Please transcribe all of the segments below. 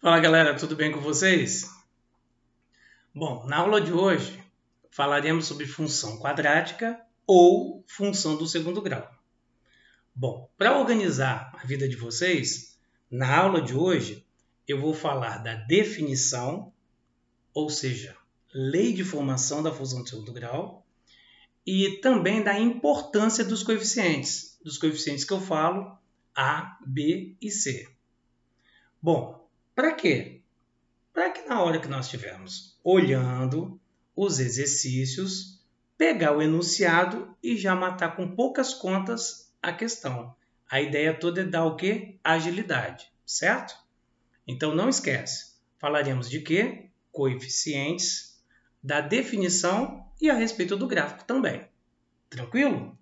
Fala galera, tudo bem com vocês? Bom, na aula de hoje falaremos sobre função quadrática ou função do segundo grau. Bom, para organizar a vida de vocês, na aula de hoje eu vou falar da definição, ou seja, lei de formação da função do segundo grau, e também da importância dos coeficientes que eu falo, A, B e C. Bom, para quê? Para que na hora que nós estivermos olhando os exercícios, pegar o enunciado e já matar com poucas contas a questão. A ideia toda é dar o quê? Agilidade, certo? Então não esquece, falaremos de quê? Coeficientes, da definição e a respeito do gráfico também. Tranquilo?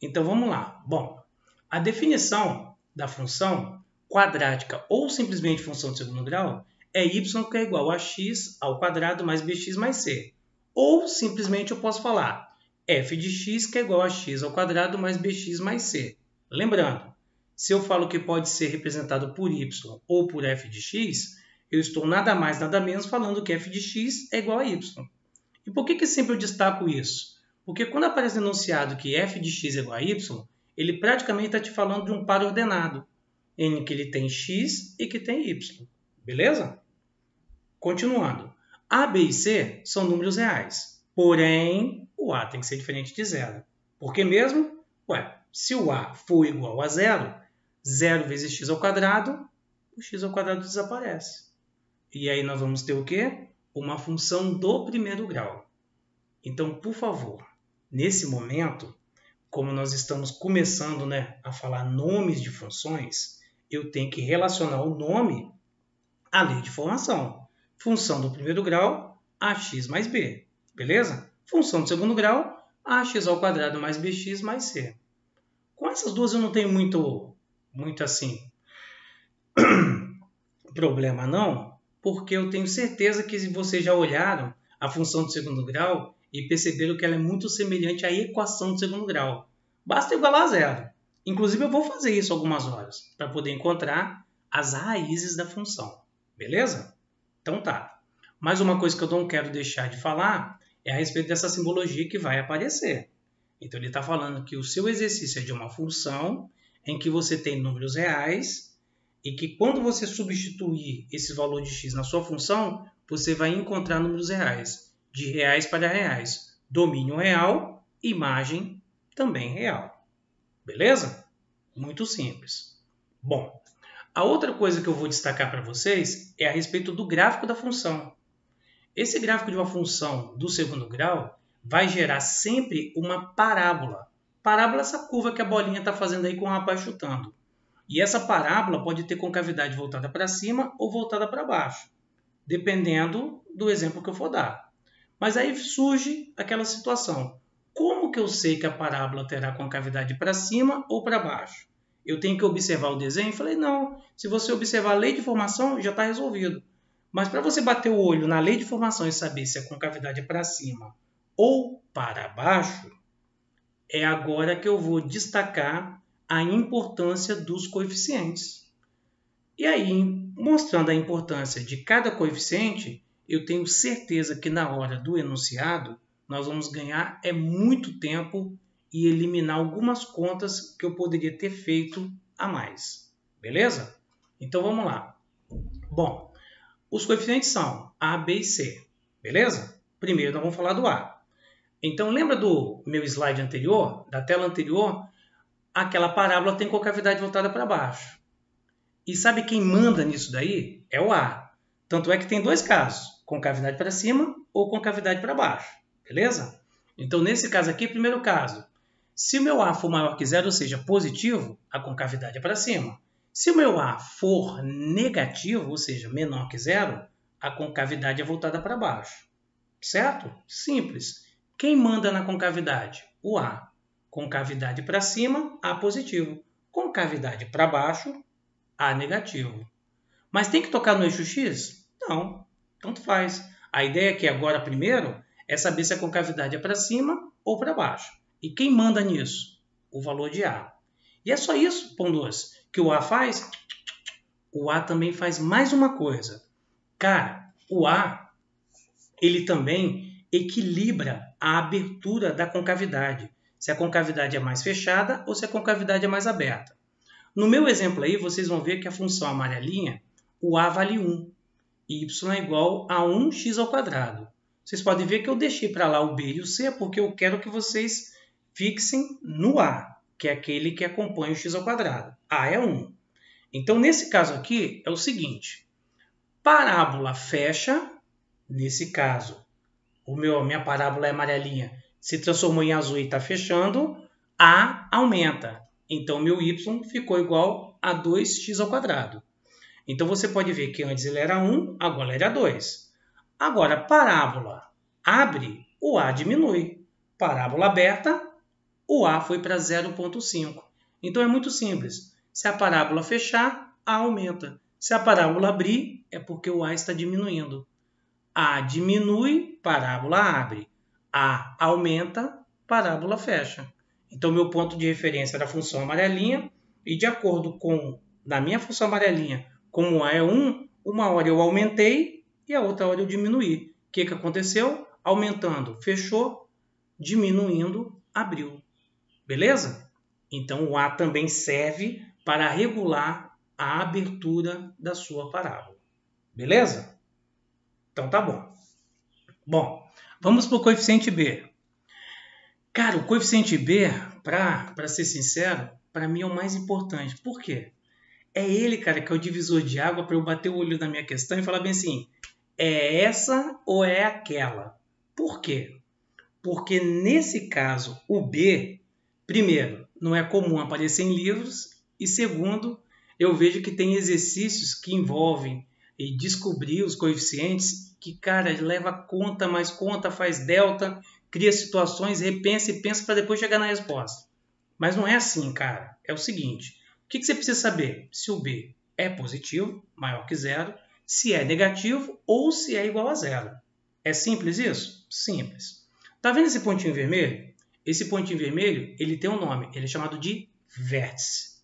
Então vamos lá. Bom, a definição da função quadrática ou simplesmente função de segundo grau é y que é igual a x ao quadrado mais bx mais c. Ou simplesmente eu posso falar f de x que é igual a x ao quadrado mais bx mais c. Lembrando, se eu falo que pode ser representado por y ou por f de x, eu estou nada mais nada menos falando que f de x é igual a y. E por que sempre eu destaco isso? Porque quando aparece no enunciado que f de x é igual a y, ele praticamente está te falando de um par ordenado, em que ele tem x e que tem y. Beleza? Continuando. A, B e C são números reais. Porém, o A tem que ser diferente de zero. Por que mesmo? Ué, se o A for igual a zero, 0 vezes x ao quadrado, o x ao quadrado desaparece. E aí nós vamos ter o quê? Uma função do primeiro grau. Então, por favor, nesse momento, como nós estamos começando a falar nomes de funções, eu tenho que relacionar o nome à lei de formação. Função do primeiro grau, ax mais b. Beleza? Função do segundo grau, ax ao quadrado mais bx mais c. Com essas duas eu não tenho muito assim problema não, porque eu tenho certeza que vocês já olharam a função do segundo grau e perceberam que ela é muito semelhante à equação do segundo grau. Basta igualar a zero. Inclusive eu vou fazer isso algumas horas para poder encontrar as raízes da função. Beleza? Então tá. Mais uma coisa que eu não quero deixar de falar é a respeito dessa simbologia que vai aparecer. Então ele está falando que o seu exercício é de uma função em que você tem números reais e que quando você substituir esse valor de x na sua função, você vai encontrar números reais. De reais para reais. Domínio real, imagem também real. Beleza? Muito simples. Bom, a outra coisa que eu vou destacar para vocês é a respeito do gráfico da função. Esse gráfico de uma função do segundo grau vai gerar sempre uma parábola. Parábola é essa curva que a bolinha está fazendo aí com o rapaz chutando. E essa parábola pode ter concavidade voltada para cima ou voltada para baixo, dependendo do exemplo que eu for dar. Mas aí surge aquela situação. Como que eu sei que a parábola terá concavidade para cima ou para baixo? Eu tenho que observar o desenho? Falei, não. Se você observar a lei de formação, já está resolvido. Mas para você bater o olho na lei de formação e saber se a concavidade é para cima ou para baixo, é agora que eu vou destacar a importância dos coeficientes. E aí, mostrando a importância de cada coeficiente, eu tenho certeza que na hora do enunciado, nós vamos ganhar muito tempo e eliminar algumas contas que eu poderia ter feito a mais. Beleza? Então vamos lá. Bom, os coeficientes são A, B e C. Beleza? Primeiro nós vamos falar do A. Então lembra do meu slide anterior, da tela anterior? Aquela parábola tem concavidade voltada para baixo. E sabe quem manda nisso daí? É o A. Tanto é que tem dois casos, concavidade para cima ou concavidade para baixo. Beleza? Então, nesse caso aqui, primeiro caso, se o meu A for maior que zero, ou seja, positivo, a concavidade é para cima. Se o meu A for negativo, ou seja, menor que zero, a concavidade é voltada para baixo. Certo? Simples. Quem manda na concavidade? O A. Concavidade para cima, A positivo. Concavidade para baixo, A negativo. Mas tem que tocar no eixo X? Não, tanto faz. A ideia aqui agora, primeiro, é saber se a concavidade é para cima ou para baixo. E quem manda nisso? O valor de A. E é só isso, pão doce, que o A faz. o A também faz mais uma coisa. Cara, o A, ele também equilibra a abertura da concavidade. Se a concavidade é mais fechada ou se a concavidade é mais aberta. No meu exemplo aí, vocês vão ver que a função amarelinha, o A vale 1. E y é igual a 1x². Vocês podem ver que eu deixei para lá o B e o C porque eu quero que vocês fixem no A, que é aquele que acompanha o x². A é 1. Então, nesse caso aqui, é o seguinte. Parábola fecha. Nesse caso, minha parábola é amarelinha. Se transformou em azul e está fechando. A aumenta. Então, meu y ficou igual a 2x². Então, você pode ver que antes ele era 1, agora ele era 2. Agora, parábola abre, o A diminui. Parábola aberta, o A foi para 0,5. Então, é muito simples. Se a parábola fechar, A aumenta. Se a parábola abrir, é porque o A está diminuindo. A diminui, parábola abre. A aumenta, parábola fecha. Então, meu ponto de referência era a função amarelinha. E de acordo com, na minha função amarelinha, como A é 1, uma hora eu aumentei e a outra hora eu diminuí. O que aconteceu? Aumentando, fechou. Diminuindo, abriu. Beleza? Então, o A também serve para regular a abertura da sua parábola. Beleza? Então, tá bom. Bom, vamos para o coeficiente B. Cara, o coeficiente B, para ser sincero, para mim é o mais importante. Por quê? É ele, cara, que é o divisor de água para eu bater o olho na minha questão e falar bem assim, é essa ou é aquela? Por quê? Porque nesse caso, o B, primeiro, não é comum aparecer em livros e segundo, eu vejo que tem exercícios que envolvem e descobrir os coeficientes que, cara, leva conta, mais conta, faz delta, cria situações, repensa e pensa para depois chegar na resposta. Mas não é assim, cara. É o seguinte, o que você precisa saber? Se o B é positivo, maior que zero, se é negativo ou se é igual a zero. É simples isso? Simples. Tá vendo esse pontinho vermelho? Esse pontinho vermelho, ele tem um nome, ele é chamado de vértice.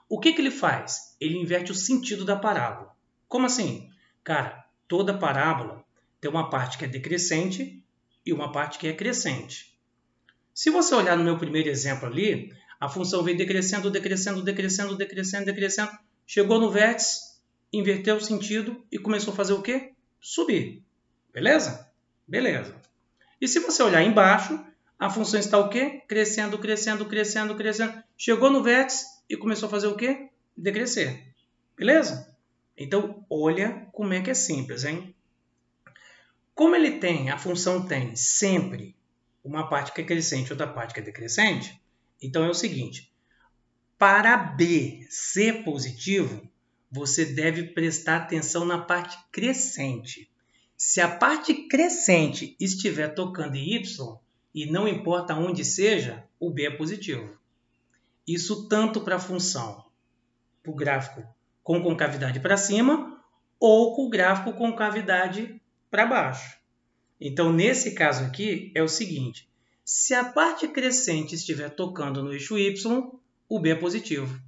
O que ele faz? Ele inverte o sentido da parábola. Como assim? Cara, toda parábola tem uma parte que é decrescente e uma parte que é crescente. Se você olhar no meu primeiro exemplo ali, a função veio decrescendo, decrescendo, decrescendo, decrescendo, decrescendo, chegou no vértice, inverteu o sentido e começou a fazer o quê? Subir. Beleza? Beleza. E se você olhar embaixo, a função está o quê? Crescendo, crescendo, crescendo, crescendo. Chegou no vértice e começou a fazer o quê? Decrescer. Beleza? Então, olha como é que é simples, hein? Como ele tem, a função tem sempre uma parte que é crescente e outra parte que é decrescente, então é o seguinte, para B ser positivo, você deve prestar atenção na parte crescente. Se a parte crescente estiver tocando em Y, e não importa onde seja, o B é positivo. Isso tanto para a função, para o gráfico com concavidade para cima, ou com o gráfico com concavidade para baixo. Então, nesse caso aqui, é o seguinte, se a parte crescente estiver tocando no eixo Y, o B é positivo.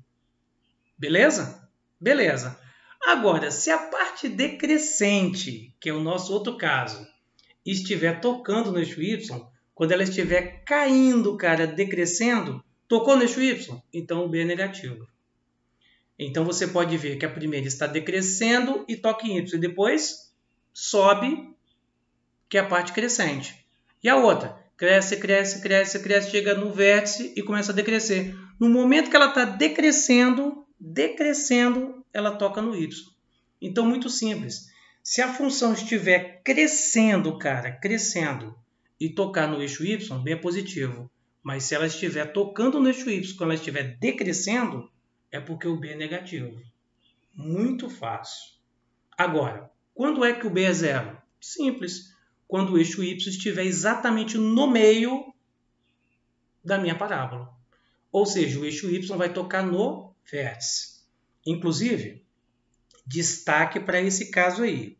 Beleza? Beleza. Agora, se a parte decrescente, que é o nosso outro caso, estiver tocando no eixo Y, quando ela estiver caindo, cara, decrescendo, tocou no eixo Y, então o B é negativo. Então você pode ver que a primeira está decrescendo e toca em Y, e depois sobe, que é a parte crescente. E a outra, cresce, cresce, cresce, cresce, chega no vértice e começa a decrescer. No momento que ela está decrescendo, ela toca no Y. Então, muito simples. Se a função estiver crescendo, cara, crescendo, e tocar no eixo Y, B é positivo. Mas se ela estiver tocando no eixo Y, quando ela estiver decrescendo, é porque o B é negativo. Muito fácil. Agora, quando é que o B é zero? Simples. Quando o eixo Y estiver exatamente no meio da minha parábola. Ou seja, o eixo Y vai tocar no vértice. Inclusive, destaque para esse caso aí.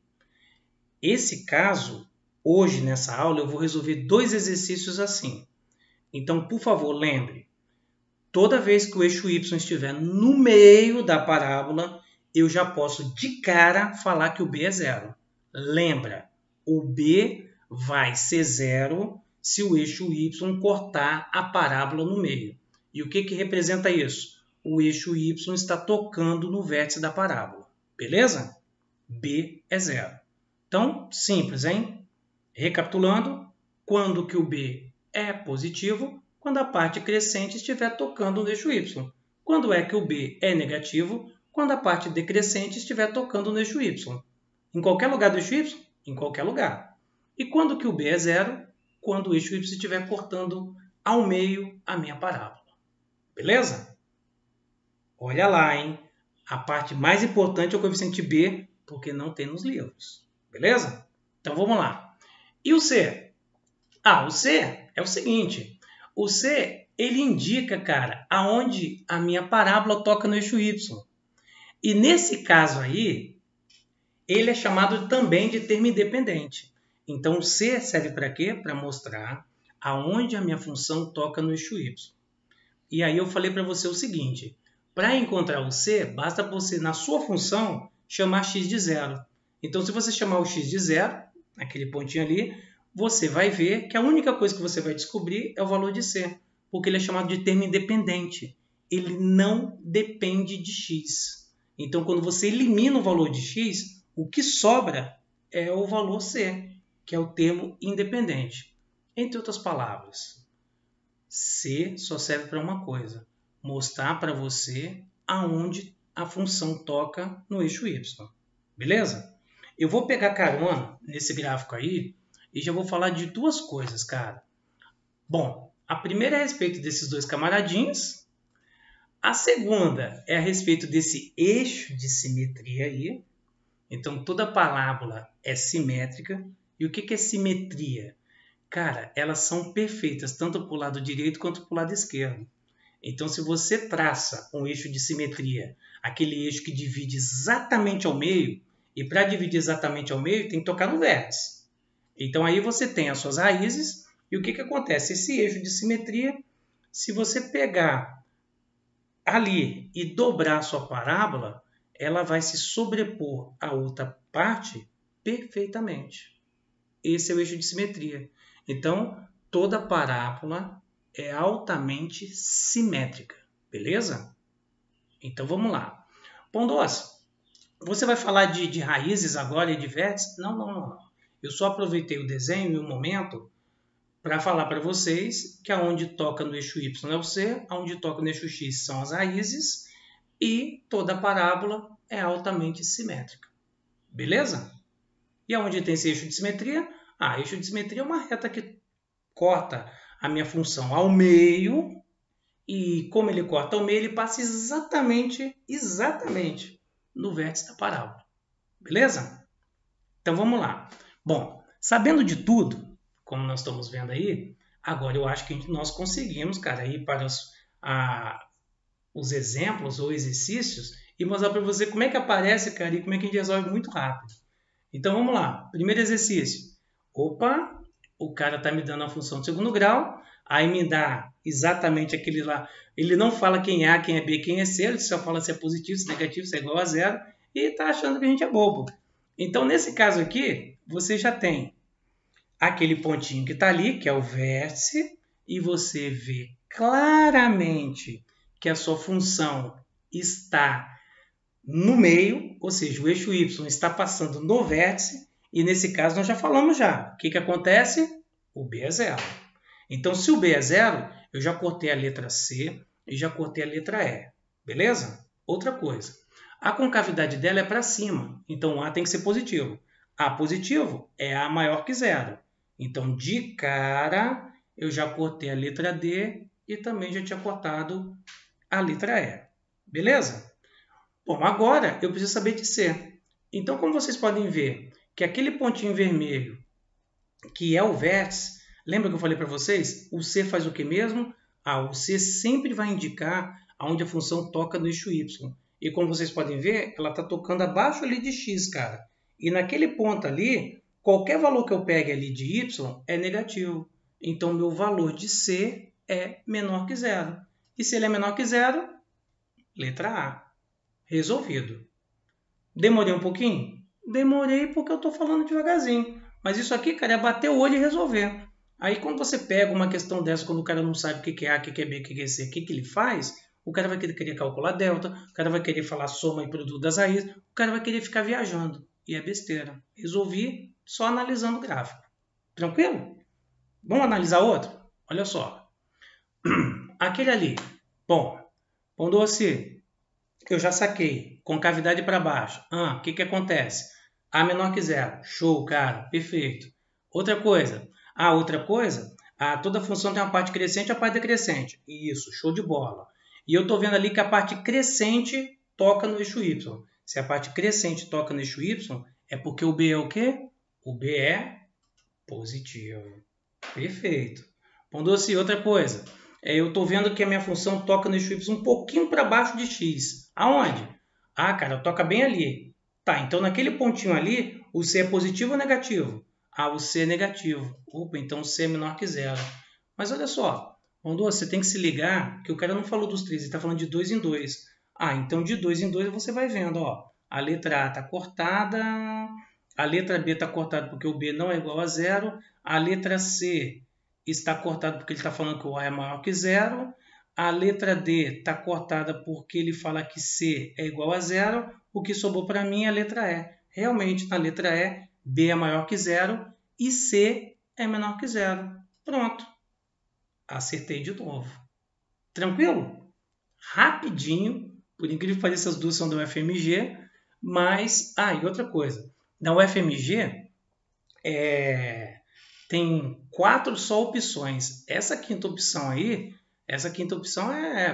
Esse caso, hoje nessa aula, eu vou resolver 2 exercícios assim. Então, por favor, lembre. Toda vez que o eixo Y estiver no meio da parábola, eu já posso de cara falar que o B é zero. Lembra, o B vai ser zero se o eixo Y cortar a parábola no meio. E o que representa isso? O eixo Y está tocando no vértice da parábola. Beleza? B é zero. Então, simples, hein? Recapitulando, quando que o B é positivo? Quando a parte crescente estiver tocando no eixo Y. Quando é que o B é negativo? Quando a parte decrescente estiver tocando no eixo Y. Em qualquer lugar do eixo Y? Em qualquer lugar. E quando que o B é zero? Quando o eixo Y estiver cortando ao meio a minha parábola. Beleza? Olha lá, hein? A parte mais importante é o coeficiente B, porque não tem nos livros. Beleza? Então vamos lá. E o C? O C é o seguinte. O C, ele indica, cara, aonde a minha parábola toca no eixo Y. E nesse caso aí, ele é chamado também de termo independente. Então o C serve para quê? Para mostrar aonde a minha função toca no eixo Y. E aí eu falei para você o seguinte. Para encontrar o C, basta você, na sua função, chamar x de zero. Então, se você chamar o x de zero, aquele pontinho ali, você vai ver que a única coisa que você vai descobrir é o valor de C, porque ele é chamado de termo independente. Ele não depende de x. Então, quando você elimina o valor de x, o que sobra é o valor C, que é o termo independente. Entre outras palavras, C só serve para uma coisa: mostrar para você aonde a função toca no eixo Y. Beleza? Eu vou pegar carona nesse gráfico aí e já vou falar de duas coisas, cara. Bom, a primeira é a respeito desses dois camaradinhos. A segunda é a respeito desse eixo de simetria aí. Então, toda parábola é simétrica. E o que é simetria? Cara, elas são perfeitas, tanto para o lado direito quanto para o lado esquerdo. Então, se você traça um eixo de simetria, aquele eixo que divide exatamente ao meio, e para dividir exatamente ao meio, tem que tocar no vértice. Então, aí você tem as suas raízes, e o que acontece? Esse eixo de simetria, se você pegar ali e dobrar a sua parábola, ela vai se sobrepor à outra parte perfeitamente. Esse é o eixo de simetria. Então, toda parábola é altamente simétrica, beleza? Então vamos lá. Ponto 2. Você vai falar de raízes agora e de vértices? Não. Eu só aproveitei o desenho e o momento para falar para vocês que aonde toca no eixo Y é o C, aonde toca no eixo X são as raízes e toda parábola é altamente simétrica. Beleza? E aonde tem esse eixo de simetria? Eixo de simetria é uma reta que corta a minha função ao meio, e como ele corta ao meio, ele passa exatamente no vértice da parábola. Beleza? Então vamos lá. Bom, sabendo de tudo, como nós estamos vendo aí, agora eu acho que nós conseguimos, cara, ir para os exemplos ou exercícios e mostrar para você como é que aparece, cara, e como é que a gente resolve muito rápido. Então vamos lá. Primeiro exercício. Opa! O cara está me dando a função de segundo grau, aí me dá exatamente aquele lá. Ele não fala quem é A, quem é B, quem é C, ele só fala se é positivo, se é negativo, se é igual a zero, e está achando que a gente é bobo. Então, nesse caso aqui, você já tem aquele pontinho que está ali, que é o vértice, e você vê claramente que a sua função está no meio, ou seja, o eixo Y está passando no vértice, e nesse caso nós já falamos já. O que acontece? O B é zero. Então, se o B é zero, eu já cortei a letra C e já cortei a letra E. Beleza? Outra coisa. A concavidade dela é para cima. Então, o A tem que ser positivo. A positivo é A maior que zero. Então, de cara, eu já cortei a letra D e também já tinha cortado a letra E. Beleza? Bom, agora eu preciso saber de C. Então, como vocês podem ver, que aquele pontinho vermelho, que é o vértice, lembra que eu falei para vocês? O C faz o que mesmo? O C sempre vai indicar aonde a função toca no eixo Y. E como vocês podem ver, ela está tocando abaixo ali de X, cara. E naquele ponto ali, qualquer valor que eu pegue ali de Y é negativo. Então, meu valor de C é menor que zero. E se ele é menor que zero, letra A. Resolvido. Demorei um pouquinho? Demorei porque eu estou falando devagarzinho. Mas isso aqui, cara, é bater o olho e resolver. Aí quando você pega uma questão dessa, quando o cara não sabe o que é A, o que é B, o que é C, o que ele faz, o cara vai querer calcular delta, o cara vai querer falar soma e produto das raízes, o cara vai querer ficar viajando. E é besteira. Resolvi só analisando o gráfico. Tranquilo? Vamos analisar outro? Olha só. Aquele ali. Bom, pão doce, eu já saquei. Concavidade para baixo. O que acontece? A menor que zero. Show, cara. Perfeito. Outra coisa. Toda função tem uma parte crescente e uma parte decrescente. Isso, show de bola. E eu estou vendo ali que a parte crescente toca no eixo Y. Se a parte crescente toca no eixo Y, é porque o B é o quê? O B é positivo. Perfeito. Pão doce, outra coisa. Eu estou vendo que a minha função toca no eixo Y um pouquinho para baixo de x. Aonde? Cara, toca bem ali. Tá, então naquele pontinho ali, o C é positivo ou negativo? O C é negativo. Opa, então o C é menor que zero. Mas olha só, Pão doce, você tem que se ligar que o cara não falou dos 3, ele está falando de 2 em 2. Então de 2 em 2 você vai vendo, ó. A letra A está cortada, a letra B está cortada porque o B não é igual a zero, a letra C está cortada porque ele está falando que o A é maior que zero, a letra D está cortada porque ele fala que C é igual a zero, o que sobrou para mim é a letra E. Realmente, na letra E, B é maior que zero e C é menor que zero. Pronto. Acertei de novo. Tranquilo? Rapidinho. Por incrível que pareça, as duas são da UFMG. Mas, e outra coisa. Na UFMG, tem 4 só opções. Essa quinta opção aí,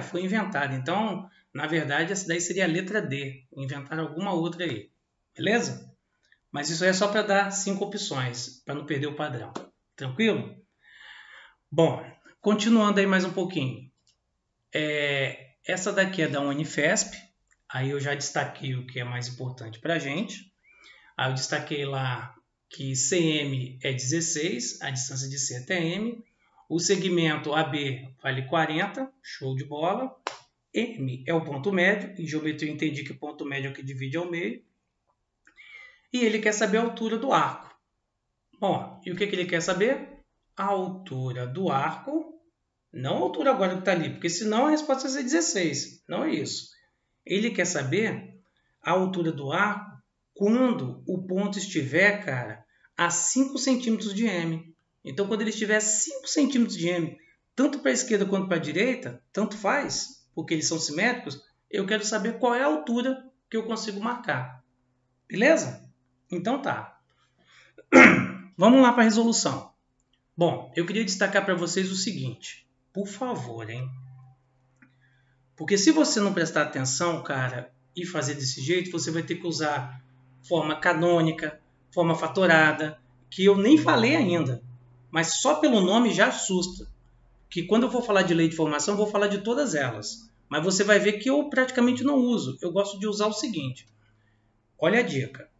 foi inventada. Então, na verdade, essa daí seria a letra D. Inventaram alguma outra aí. Beleza? Mas isso aí é só para dar 5 opções, para não perder o padrão. Tranquilo? Bom, continuando aí mais um pouquinho. Essa daqui é da Unifesp. Aí eu já destaquei o que é mais importante para a gente. Aí eu destaquei lá que CM é 16, a distância de C até M. O segmento AB vale 40, show de bola. M é o ponto médio. Em geometria eu entendi que o ponto médio é o que divide ao meio. E ele quer saber a altura do arco. Bom, e o que ele quer saber? A altura do arco. Não a altura agora que está ali, porque senão a resposta vai ser 16. Não é isso. Ele quer saber a altura do arco quando o ponto estiver, cara, a 5 centímetros de M. Então, quando ele estiver a 5 centímetros de M, tanto para a esquerda quanto para a direita, tanto faz, porque eles são simétricos, eu quero saber qual é a altura que eu consigo marcar. Beleza? Então tá. Vamos lá para a resolução. Bom, eu queria destacar para vocês o seguinte. Por favor, hein? Porque se você não prestar atenção, cara, e fazer desse jeito, você vai ter que usar forma canônica, forma fatorada, que eu nem falei ainda. Mas só pelo nome já assusta. Que quando eu for falar de lei de formação, eu vou falar de todas elas. Mas você vai ver que eu praticamente não uso. Eu gosto de usar o seguinte. Olha a dica.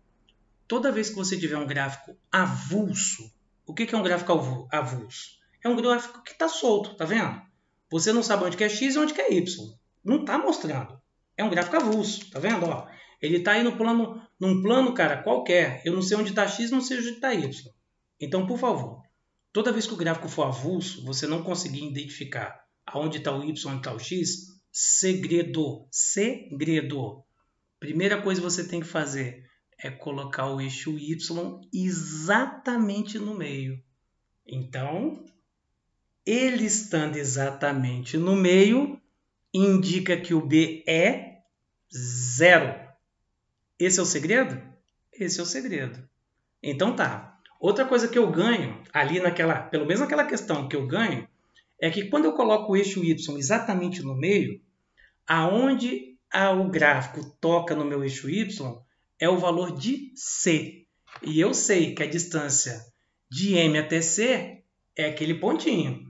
Toda vez que você tiver um gráfico avulso, o que é um gráfico avulso? É um gráfico que está solto, tá vendo? Você não sabe onde que é X e onde que é Y. Não está mostrando. É um gráfico avulso, tá vendo? Ó, ele está aí num plano, cara, qualquer. Eu não sei onde está X, não sei onde está Y. Então, por favor, toda vez que o gráfico for avulso, você não conseguir identificar aonde está o Y, onde está o X, segredo. Primeira coisa que você tem que fazer é colocar o eixo Y exatamente no meio. Então, ele estando exatamente no meio, indica que o B é 0. Esse é o segredo? Esse é o segredo. Então tá. Outra coisa que eu ganho, ali pelo menos naquela questão que eu ganho, é que quando eu coloco o eixo Y exatamente no meio, aonde o gráfico toca no meu eixo Y é o valor de C. E eu sei que a distância de M até C é aquele pontinho.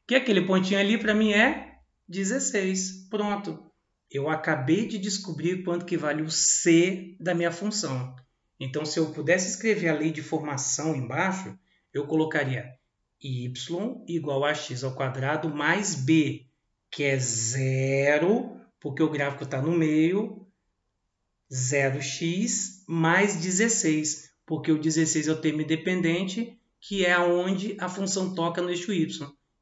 Que aquele pontinho ali para mim é 16. Pronto. Eu acabei de descobrir quanto que vale o C da minha função. Então, se eu pudesse escrever a lei de formação embaixo, eu colocaria y igual a x² mais b, que é 0, porque o gráfico está no meio, 0x mais 16, porque o 16 é o termo independente, que é onde a função toca no eixo y.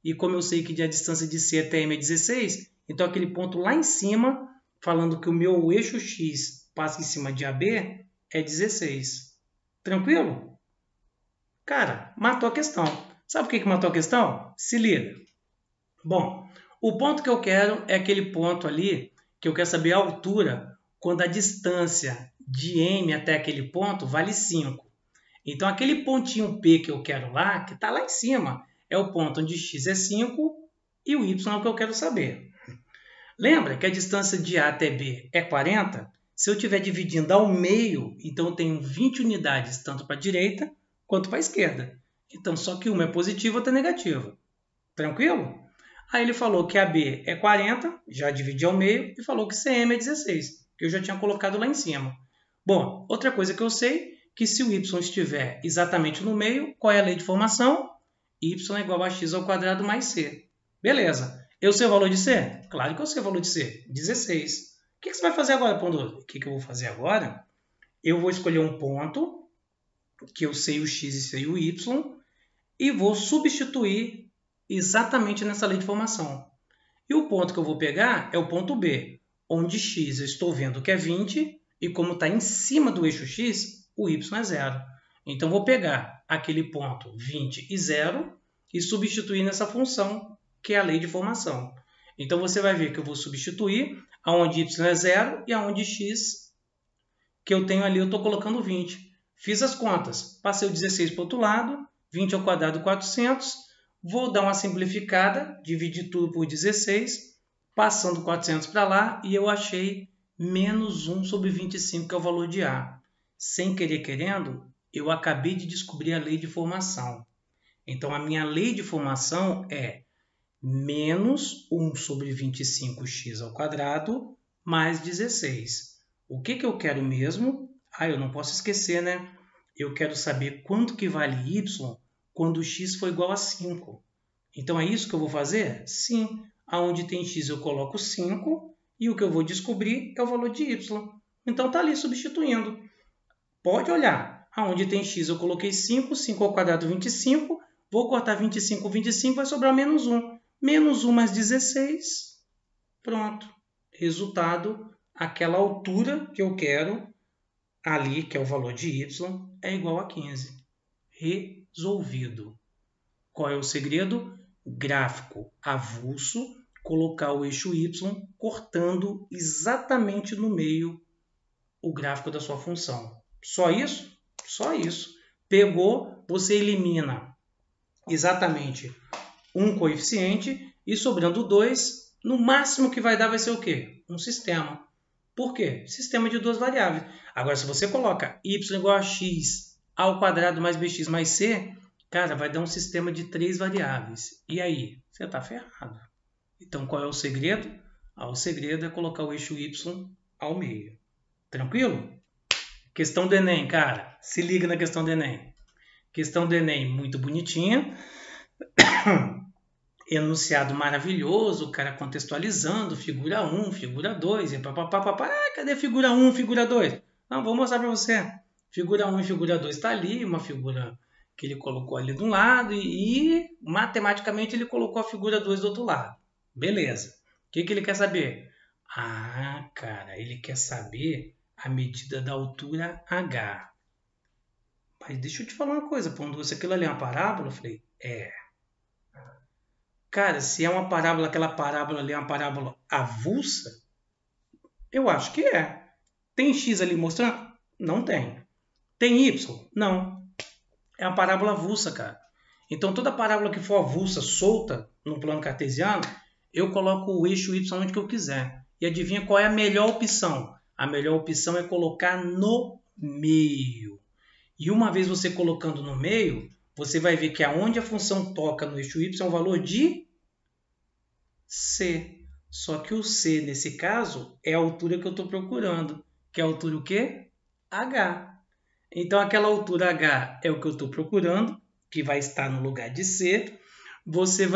E como eu sei que a distância de C até M é 16, então aquele ponto lá em cima, falando que o meu eixo x passa em cima de AB, é 16. Tranquilo? Cara, matou a questão. Sabe por que matou a questão? Se liga. Bom, o ponto que eu quero é aquele ponto ali, que eu quero saber a altura, quando a distância de M até aquele ponto vale 5. Então, aquele pontinho P que eu quero lá, que está lá em cima, é o ponto onde x é 5 e o y é o que eu quero saber. Lembra que a distância de A até B é 40? Se eu estiver dividindo ao meio, então eu tenho 20 unidades, tanto para a direita quanto para a esquerda. Então, só que uma é positiva e outra é negativa. Tranquilo? Aí ele falou que AB é 40, já dividi ao meio, e falou que CM é 16, que eu já tinha colocado lá em cima. Bom, outra coisa que eu sei, que se o y estiver exatamente no meio, qual é a lei de formação? Y é igual a x ao quadrado mais c. Beleza. Eu sei o valor de c? Claro que eu sei o valor de c, 16. O que você vai fazer agora, Pondor? O que eu vou fazer agora? Eu vou escolher um ponto, que eu sei o x e sei o y, e vou substituir exatamente nessa lei de formação. E o ponto que eu vou pegar é o ponto B, onde x eu estou vendo que é 20, e como está em cima do eixo x, o y é 0. Então, vou pegar aquele ponto 20 e 0 e substituir nessa função, que é a lei de formação. Então, você vai ver que eu vou substituir aonde y é 0 e aonde x que eu tenho ali, eu estou colocando 20. Fiz as contas, passei o 16 para o outro lado, 20 ao quadrado 400, vou dar uma simplificada, dividir tudo por 16, passando 400 para lá, e eu achei menos 1 sobre 25, que é o valor de A. Sem querer querendo, eu acabei de descobrir a lei de formação. Então, a minha lei de formação é menos 1 sobre 25x ao quadrado mais 16. O que eu quero mesmo? Eu não posso esquecer, né? Eu quero saber quanto que vale y quando x for igual a 5. Então, é isso que eu vou fazer? Sim. Aonde tem x eu coloco 5 e o que eu vou descobrir é o valor de y. Então, está ali substituindo. Pode olhar. Aonde tem x eu coloquei 5, 5 ao quadrado 25. Vou cortar 25 com 25, vai sobrar menos 1. Menos 1 mais 16. Pronto. Resultado, aquela altura que eu quero ali, que é o valor de y, é igual a 15. Resolvido. Qual é o segredo? Gráfico avulso, colocar o eixo y cortando exatamente no meio o gráfico da sua função. Só isso? Só isso. Pegou, você elimina exatamente um coeficiente e sobrando 2, no máximo que vai dar vai ser o quê? Um sistema. Por quê? Sistema de duas variáveis. Agora, se você coloca y igual a x ao quadrado mais bx mais c, cara, vai dar um sistema de 3 variáveis. E aí? Você está ferrado. Então, qual é o segredo? O segredo é colocar o eixo y ao meio. Tranquilo? Questão do Enem, cara. Se liga na questão do Enem. Questão do Enem muito bonitinha. Enunciado maravilhoso, o cara contextualizando, figura 1, figura 2, e papapá. Cadê figura 1, figura 2? Não, vou mostrar para você. Figura 1 e figura 2 está ali, uma figura que ele colocou ali de um lado e matematicamente ele colocou a figura 2 do outro lado. Beleza. O que ele quer saber? Cara, ele quer saber a medida da altura H. Mas deixa eu te falar uma coisa, Pondor, se aquilo ali é uma parábola, eu falei, Cara, se é uma parábola, aquela parábola ali é uma parábola avulsa, eu acho que é. Tem x ali mostrando? Não tem. Tem y? Não. É uma parábola avulsa, cara. Então, toda parábola que for avulsa, solta, no plano cartesiano, eu coloco o eixo y onde que eu quiser. E adivinha qual é a melhor opção? A melhor opção é colocar no meio. E uma vez você colocando no meio, você vai ver que aonde a função toca no eixo y é um valor de c. Só que o c, nesse caso, é a altura que eu estou procurando. Que é a altura o quê? H. Então, aquela altura H é o que eu estou procurando, que vai estar no lugar de C. Você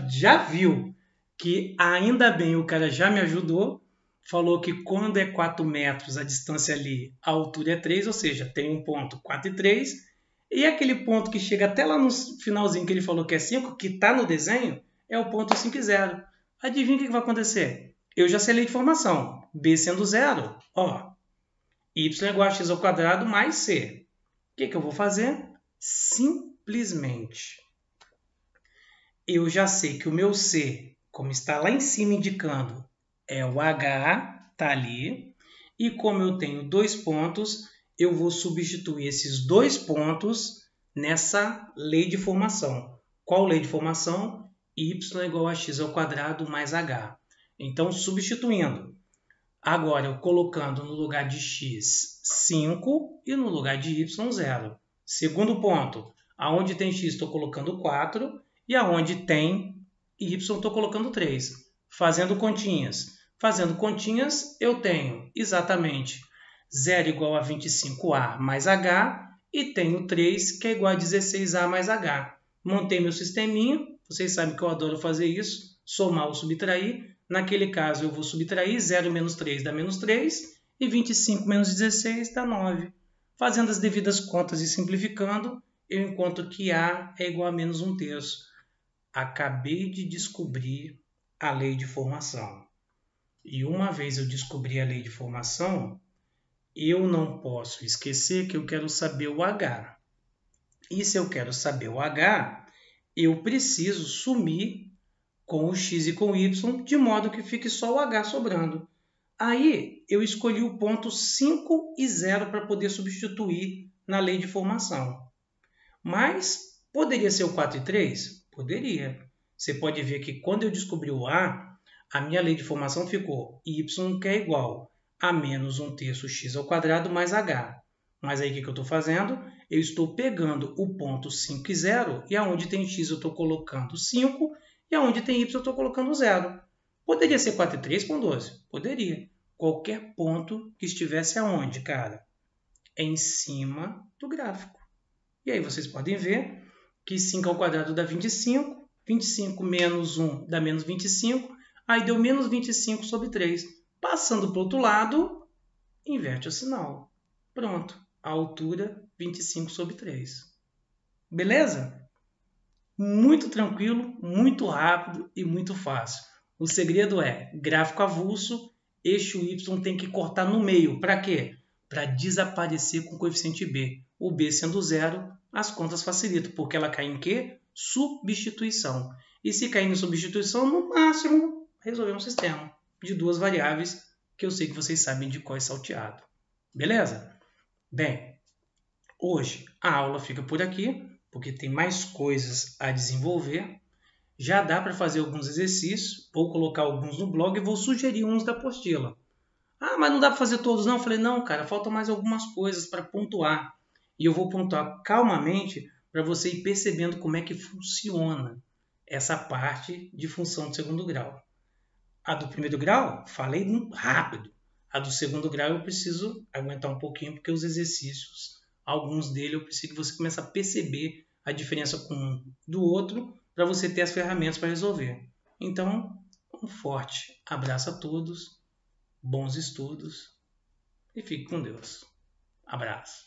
já viu que ainda bem o cara já me ajudou. falou que quando é 4 metros a distância ali, a altura é 3, ou seja, tem um ponto 4 e 3. E aquele ponto que chega até lá no finalzinho que ele falou que é 5, que está no desenho, é o ponto 5 e 0. Adivinha o que vai acontecer? Eu já sei a lei de formação. B sendo 0, ó, y é igual a x ao quadrado mais c. O que eu vou fazer? Simplesmente, eu já sei que o meu c, como está lá em cima indicando, é o h, está ali. E como eu tenho 2 pontos, eu vou substituir esses 2 pontos nessa lei de formação. Qual lei de formação? Y é igual a x ao quadrado mais h. Então, substituindo. Agora, eu colocando no lugar de x 5 e no lugar de y 0. Segundo ponto, aonde tem x estou colocando 4 e aonde tem y estou colocando 3. Fazendo continhas. Fazendo continhas, eu tenho exatamente 0 igual a 25a mais h e tenho 3 que é igual a 16a mais h. Montei meu sisteminha, vocês sabem que eu adoro fazer isso, somar ou subtrair. Naquele caso, eu vou subtrair 0 menos 3 dá menos 3 e 25 menos 16 dá 9. Fazendo as devidas contas e simplificando, eu encontro que A é igual a menos 1/3. Acabei de descobrir a lei de formação. E uma vez eu descobri a lei de formação, eu não posso esquecer que eu quero saber o H. E se eu quero saber o H, eu preciso sumir com o x e com o y, de modo que fique só o h sobrando. Aí eu escolhi o ponto 5 e 0 para poder substituir na lei de formação. Mas poderia ser o 4 e 3? Poderia. Você pode ver que quando eu descobri o a minha lei de formação ficou y que é igual a menos 1/3 x ao quadrado mais h. Mas aí o que eu estou fazendo? Eu estou pegando o ponto 5 e 0 e aonde tem x eu estou colocando 5 e aonde tem y eu estou colocando 0. Poderia ser 4 e 3 com 12? Poderia. Qualquer ponto que estivesse aonde, cara? Em cima do gráfico. E aí vocês podem ver que 5 ao quadrado dá 25. 25 menos 1 dá menos 25. Aí deu menos 25 sobre 3. Passando para o outro lado, inverte o sinal. Pronto. A altura 25 sobre 3. Beleza? Muito tranquilo, muito rápido e muito fácil. O segredo é gráfico avulso, eixo Y tem que cortar no meio. Para quê? Para desaparecer com o coeficiente B. O B sendo 0, as contas facilitam, porque ela cai em quê? Substituição. E se cair em substituição, no máximo, resolver um sistema de 2 variáveis, que eu sei que vocês sabem de qual é salteado. Beleza? Bem, hoje a aula fica por aqui, porque tem mais coisas a desenvolver. Já dá para fazer alguns exercícios, vou colocar alguns no blog e vou sugerir uns da apostila. Ah, mas não dá para fazer todos não? Eu falei, não, cara, faltam mais algumas coisas para pontuar. E eu vou pontuar calmamente para você ir percebendo como é que funciona essa parte de função de segundo grau. A do primeiro grau, falei rápido. A do segundo grau eu preciso aguentar um pouquinho, porque os exercícios, alguns deles eu preciso que você comece a perceber a diferença com um do outro, para você ter as ferramentas para resolver. Então, um forte abraço a todos, bons estudos e fique com Deus. Abraço.